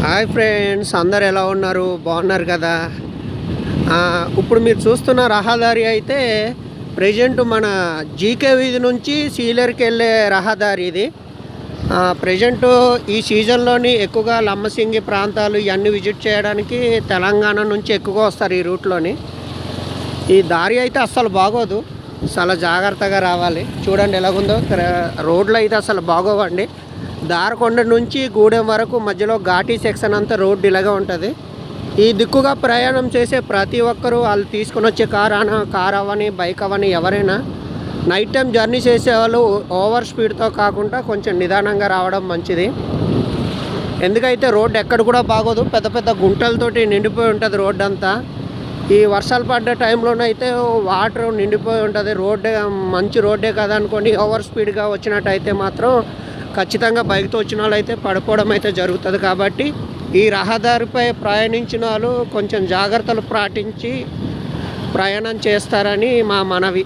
Hi friends, అందరు ఎలా ఉన్నారు? బాగున్నారు కదా? ఇప్పుడు మీరు చూస్తున్న రహదారి అయితే ప్రజెంట్ మన జీకే వీధి నుంచి సీలర్కి వెళ్ళే రహదారి ఇది. ప్రజెంట్ ఈ సీజన్లోని ఎక్కువగా లమ్మసింగి ప్రాంతాలు ఇవన్నీ విజిట్ చేయడానికి తెలంగాణ నుంచి ఎక్కువగా వస్తారు ఈ రూట్లోని. ఈ దారి అయితే అస్సలు బాగోదు, చాలా జాగ్రత్తగా రావాలి. చూడండి ఎలాగుందో, రోడ్లు అయితే అసలు బాగోవండి. దారకొండ నుంచి గూడెం వరకు మధ్యలో ఘాటీ సెక్షన్ అంతా రోడ్డు ఇలాగే ఉంటుంది. ఈ దిక్కుగా ప్రయాణం చేసే ప్రతి ఒక్కరూ వాళ్ళు తీసుకుని వచ్చే కార్ అవని బైక్ అవని ఎవరైనా నైట్ టైం జర్నీ చేసేవాళ్ళు ఓవర్ స్పీడ్తో కాకుండా కొంచెం నిదానంగా రావడం మంచిది. ఎందుకైతే రోడ్డు ఎక్కడ కూడా బాగోదు, పెద్ద పెద్ద గుంటలతోటి నిండిపోయి ఉంటుంది రోడ్డు అంతా. ఈ వర్షాలు పడ్డ టైంలోనైతే వాటర్ నిండిపోయి ఉంటుంది. రోడ్డే మంచి రోడ్డే కదా అనుకోండి, ఓవర్ స్పీడ్గా వచ్చినట్టయితే మాత్రం ఖచ్చితంగా బైక్తో వచ్చిన వాళ్ళు అయితే పడిపోవడం అయితే జరుగుతుంది. కాబట్టి ఈ రహదారిపై ప్రయాణించిన వాళ్ళు కొంచెం జాగ్రత్తలు పాటించి ప్రయాణం చేస్తారని మా మనవి.